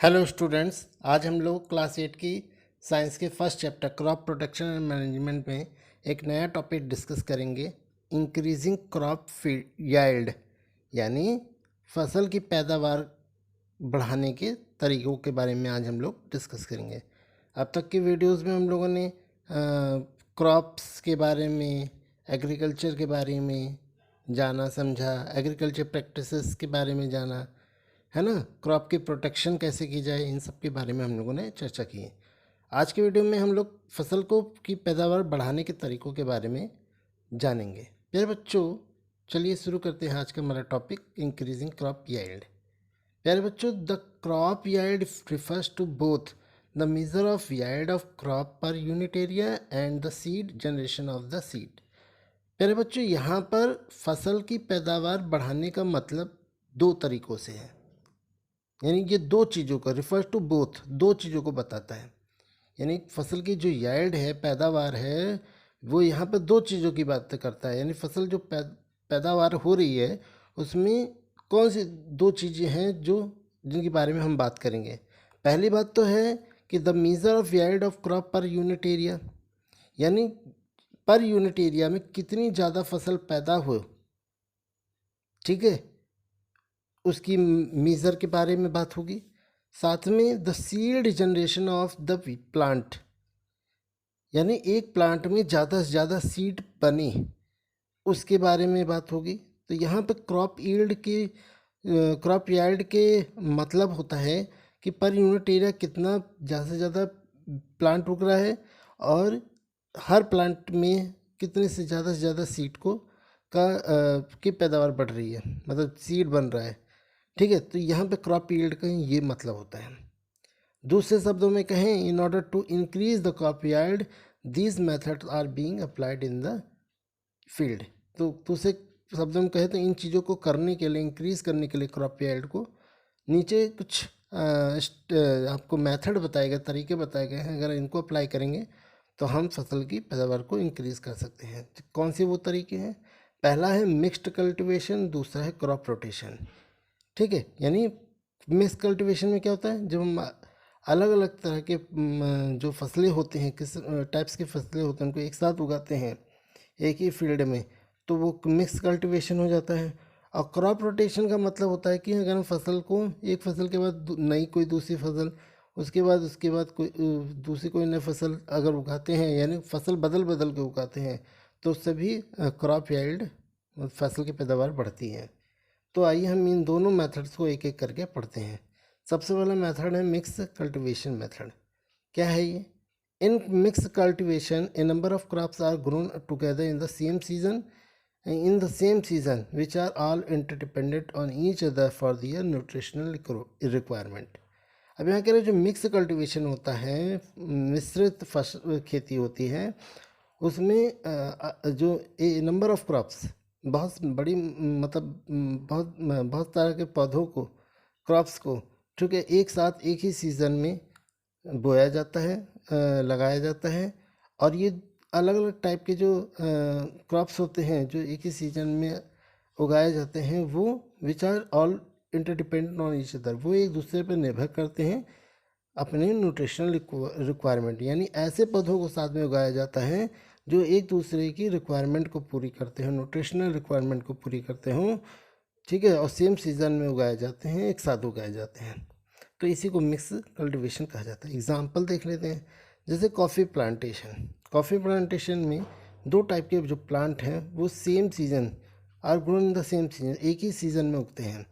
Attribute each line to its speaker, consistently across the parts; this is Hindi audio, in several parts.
Speaker 1: हेलो स्टूडेंट्स, आज हम लोग क्लास 8 की साइंस के first chapter crop protection and management में एक नया टॉपिक डिस्कस करेंगे। इंक्रीजिंग क्रॉप याइल्ड यानी फसल की पैदावार बढ़ाने के तरीक़ों के बारे में आज हम लोग डिस्कस करेंगे। अब तक की वीडियोस में हम लोगों ने क्रॉप्स के बारे में, एग्रीकल्चर के बारे में जाना समझा, एग्रीकल्चर प्रैक्टिसेस के बारे में जाना, है ना। क्रॉप की प्रोटेक्शन कैसे की जाए, इन सब के बारे में हम लोगों ने चर्चा की है। आज के वीडियो में हम लोग फसल को की पैदावार बढ़ाने के तरीक़ों के बारे में जानेंगे। प्यारे बच्चों, चलिए शुरू करते हैं आज का हमारा टॉपिक, इंक्रीजिंग क्रॉप याइल्ड। प्यारे बच्चों, the crop yield refers to both the measure of yield of crop per unit area and the seed generation of the seed. प्यारे बच्चों, यहाँ पर फसल की पैदावार बढ़ाने का मतलब दो तरीक़ों से है, यानी ये दो चीज़ों का रिफर्स टू बोथ, दो चीज़ों को बताता है। यानी फसल की जो याइल्ड है, पैदावार है, वो यहाँ पर दो चीज़ों की बात करता है। यानी फसल जो पैदावार हो रही है उसमें कौन सी दो चीज़ें हैं जो जिनके बारे में हम बात करेंगे। पहली बात तो है कि the measure of yield of crop per unit area, यानी पर यूनिट एरिया में कितनी ज़्यादा फसल पैदा हो, ठीक है, उसकी मेज़र के बारे में बात होगी। साथ में the seed generation of the plant, यानी एक प्लांट में ज़्यादा से ज़्यादा सीड बने, उसके बारे में बात होगी। तो यहाँ पे क्रॉप यार्ड के मतलब होता है कि पर यूनिट एरिया कितना ज़्यादा से ज़्यादा प्लांट उग रहा है और हर प्लांट में कितने से ज़्यादा सीड की पैदावार बढ़ रही है, मतलब सीड बन रहा है, ठीक है। तो यहाँ पे क्रॉप यील्ड का ये मतलब होता है। दूसरे शब्दों में कहें, in order to increase the crop yield these methods are being applied in the field. तो दूसरे शब्दों में कहें तो इन चीज़ों को करने के लिए, इंक्रीज करने के लिए क्रॉप यील्ड को, नीचे कुछ आपको मेथड बताए गए, तरीके बताए गए हैं। अगर इनको अप्लाई करेंगे तो हम फसल की पैदावार को इंक्रीज कर सकते हैं। तो कौन से वो तरीके हैं? पहला है मिक्स्ड कल्टिवेशन, दूसरा है क्रॉप रोटेशन, ठीक है। यानी मिक्स कल्टीवेशन में क्या होता है, जब हम अलग अलग तरह के जो फसलें होती हैं, किस टाइप्स की फसलें होती हैं, उनको एक साथ उगाते हैं एक ही फील्ड में, तो वो मिक्स कल्टीवेशन हो जाता है। और क्रॉप रोटेशन का मतलब होता है कि अगर हम फसल को, एक फसल के बाद नई कोई दूसरी फसल, उसके बाद कोई दूसरी कोई नई फसल अगर उगाते हैं, यानी फसल बदल बदल के उगाते हैं, तो उससे भी क्रॉप याइल्ड, फसल की पैदावार बढ़ती है। तो आइए हम इन दोनों मेथड्स को एक एक करके पढ़ते हैं। सबसे पहला मेथड है मिक्स कल्टीवेशन मेथड। क्या है ये? In mix cultivation a number of crops are grown together in the same season which are all interdependent on each other for their nutritional requirement. अब यहाँ कह रहे जो मिक्स कल्टीवेशन होता है, मिश्रित फसल खेती होती है, उसमें जो ए नंबर ऑफ क्रॉप्स, बहुत बड़ी मतलब बहुत तरह के पौधों को, क्रॉप्स को, ठीक है, एक साथ एक ही सीज़न में बोया जाता है, लगाया जाता है। और ये अलग अलग टाइप के जो क्रॉप्स होते हैं जो एक ही सीजन में उगाए जाते हैं, वो which are all interdependent on each other, वो एक दूसरे पर निर्भर करते हैं अपने न्यूट्रिशनल रिक्वायरमेंट। यानी ऐसे पौधों को साथ में उगाया जाता है जो एक दूसरे की रिक्वायरमेंट को पूरी करते हैं, न्यूट्रिशनल रिक्वायरमेंट को पूरी करते हों, ठीक है, और सेम सीज़न में उगाए जाते हैं, एक साथ उगाए जाते हैं। तो इसी को मिक्स कल्टीवेशन कहा जाता है। एग्जांपल देख लेते हैं, जैसे कॉफ़ी प्लांटेशन। कॉफ़ी प्लांटेशन में दो टाइप के जो प्लांट हैं वो same season are grown in the same season, एक ही सीज़न में उगते हैं,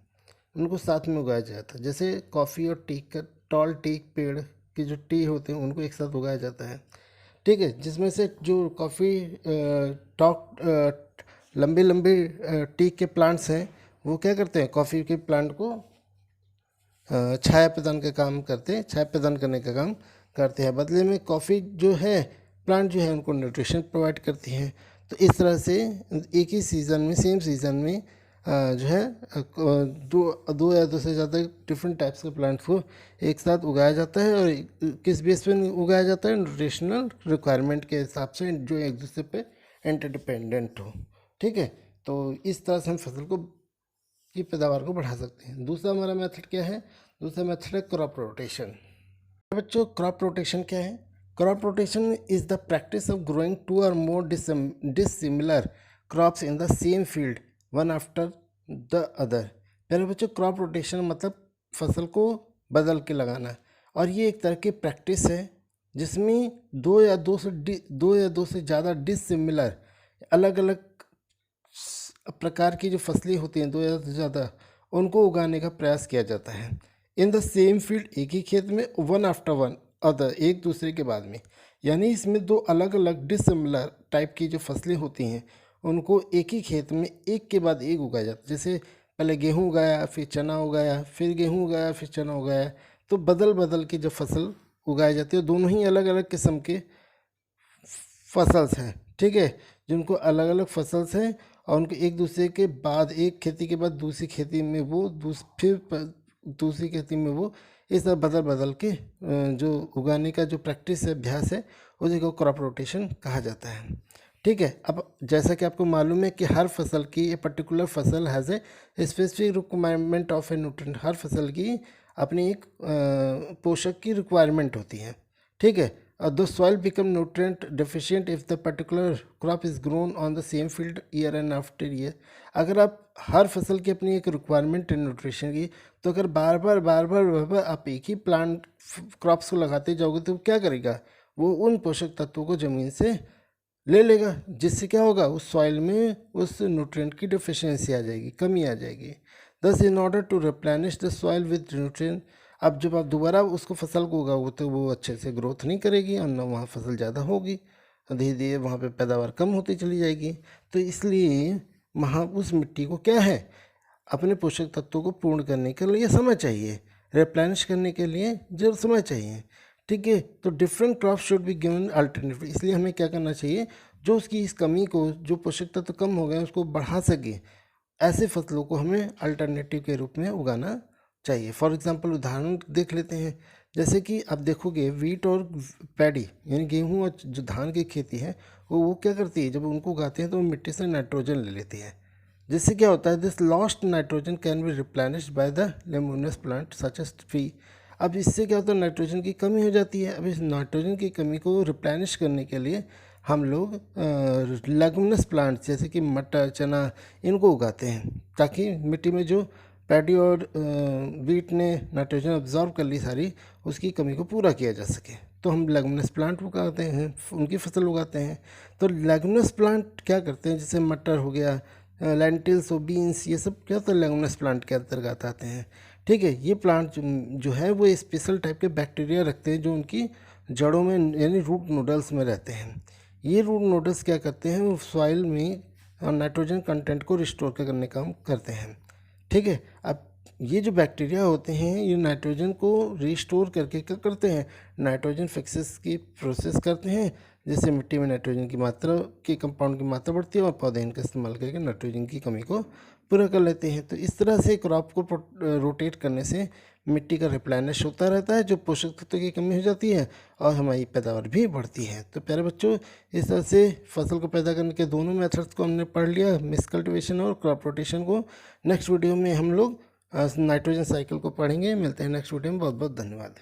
Speaker 1: उनको साथ में उगाया जाता है। जैसे कॉफ़ी और टीक का, टॉल टीक पेड़ के जो टी होते हैं उनको एक साथ उगाया जाता है, ठीक है। जिसमें से जो कॉफ़ी टॉक लंबे लंबे टीक के प्लांट्स हैं, वो क्या करते हैं, कॉफ़ी के प्लांट को छाया प्रदान का काम करते हैं, छाया प्रदान करने का काम करते हैं। बदले में कॉफ़ी जो है, प्लांट जो है, उनको न्यूट्रिशन प्रोवाइड करती हैं। तो इस तरह से एक ही सीज़न में, सेम सीज़न में जो है दो या दो से ज़्यादा डिफरेंट टाइप्स के प्लांट्स को एक साथ उगाया जाता है। और किस बेस पे उगाया जाता है? न्यूट्रिशनल रिक्वायरमेंट के हिसाब से, जो एक दूसरे पे इंटरडिपेंडेंट हो, ठीक है। तो इस तरह से हम फसल को की पैदावार को बढ़ा सकते हैं। दूसरा हमारा मेथड क्या है? दूसरा मेथड है क्रॉप रोटेशन। बच्चों क्रॉप रोटेशन क्या है? Crop rotation is the practice of growing two or more dissimilar crops in the same field one after the other. प्यारे बच्चों क्रॉप रोटेशन मतलब फसल को बदल के लगाना, और ये एक तरह की प्रैक्टिस है जिसमें दो या दो से ज़्यादा डिसिमिलर अलग अलग प्रकार की जो फसलें होती हैं, दो या ज़्यादा, उनको उगाने का प्रयास किया जाता है इन द सेम फील्ड, एक ही खेत में, वन आफ्टर वन अदर, एक दूसरे के बाद में। यानी इसमें दो अलग अलग डिसिमिलर टाइप की जो फसलें होती हैं उनको एक ही खेत में एक के बाद एक उगाया जाता है। जैसे पहले गेहूँ उगाया, फिर चना उगाया, फिर गेहूँ उगाया, फिर चना उगाया, तो बदल बदल के जो फसल उगाई जाती है दोनों ही अलग अलग किस्म के फसल्स हैं, ठीक है, जिनको अलग अलग फसल्स हैं और उनको एक दूसरे के बाद, एक खेती के बाद दूसरी खेती में वो दूसरी खेती में वो इस तरह बदल बदल के जो उगाने का जो प्रैक्टिस है, अभ्यास है, उसी को क्रॉप रोटेशन कहा जाता है। ठीक है, अब जैसा कि आपको मालूम है कि हर फसल की, ए पर्टिकुलर फसल has a specific requirement of a nutrient. हर फसल की अपनी एक पोषक की रिक्वायरमेंट होती है, ठीक है। The soil become nutrient deficient if the particular crop is grown on the same field year and after year. अगर आप हर फसल की अपनी एक रिक्वायरमेंट है न्यूट्रिशन की, तो अगर बार बार आप एक ही प्लांट क्रॉप्स को लगाते जाओगे तो क्या करेगा, वो उन पोषक तत्वों को ज़मीन से ले लेगा, जिससे क्या होगा, उस सॉइल में उस न्यूट्रिएंट की डेफिशिएंसी आ जाएगी, कमी आ जाएगी। Thus in order to replenish the soil with nutrient, अब जब आप दोबारा उसको फसल को उगाओगे तो वो अच्छे से ग्रोथ नहीं करेगी और न वहाँ फसल ज़्यादा होगी, धीरे धीरे वहाँ पे पैदावार कम होती चली जाएगी। तो इसलिए वहाँ उस मिट्टी को क्या है, अपने पोषक तत्वों को पूर्ण करने के लिए समय चाहिए, रिप्लेनिश करने के लिए जो समय चाहिए, ठीक है। तो different crop should be given alternative, इसलिए हमें क्या करना चाहिए, जो उसकी इस कमी को, जो पोषक तत्व कम हो गए उसको बढ़ा सके, ऐसे फसलों को हमें अल्टरनेटिव के रूप में उगाना चाहिए। फॉर एग्जांपल उदाहरण देख लेते हैं, जैसे कि आप देखोगे वीट और पैडी यानी गेहूं और जो धान की खेती है वो क्या करती है, जब उनको उगाते हैं तो वो मिट्टी से नाइट्रोजन ले लेती है, जिससे क्या होता है, this lost nitrogen can be replenished by the leguminous plant such as tree. अब इससे क्या होता है, नाइट्रोजन की कमी हो जाती है। अब इस नाइट्रोजन की कमी को रिप्लेनिश करने के लिए हम लोग लेगुमिनस प्लांट्स जैसे कि मटर, चना, इनको उगाते हैं, ताकि मिट्टी में जो पैडी और वीट ने नाइट्रोजन अब्जॉर्ब कर ली सारी, उसकी कमी को पूरा किया जा सके। तो हम लेगुमिनस प्लांट उगाते हैं, उनकी फसल उगाते हैं। तो लेगुमिनस प्लांट क्या करते हैं, जैसे मटर हो गया, लेंटिल्स और बीन्स, ये सब क्या होता है, लेगुमिनस प्लांट के अंतर्गत आते हैं, ठीक है। ये प्लांट जो है वो स्पेशल टाइप के बैक्टीरिया रखते हैं जो उनकी जड़ों में यानी रूट नोडल्स में रहते हैं। ये रूट नोडल्स क्या करते हैं, वो सॉइल में नाइट्रोजन कंटेंट को रिस्टोर करने का काम करते हैं, ठीक है। अब ये जो बैक्टीरिया होते हैं ये नाइट्रोजन को रिस्टोर करके क्या करते हैं, नाइट्रोजन फिक्सेस की प्रोसेस करते हैं, जिससे मिट्टी में नाइट्रोजन की मात्रा की कंपाउंड की मात्रा बढ़ती है और पौधे इनका इस्तेमाल करके नाइट्रोजन की कमी को पूरा कर लेते हैं। तो इस तरह से क्रॉप को रोटेट करने से मिट्टी का रिप्लेनिश होता रहता है, जो पोषक तत्वों की कमी हो जाती है और हमारी पैदावार भी बढ़ती है। तो प्यारे बच्चों, इस तरह से फसल को पैदा करने के दोनों मेथड्स को हमने पढ़ लिया, मिक्स कल्टीवेशन और क्रॉप रोटेशन को। नेक्स्ट वीडियो में हम लोग नाइट्रोजन साइकिल को पढ़ेंगे। मिलते हैं नेक्स्ट वीडियो में। बहुत बहुत धन्यवाद।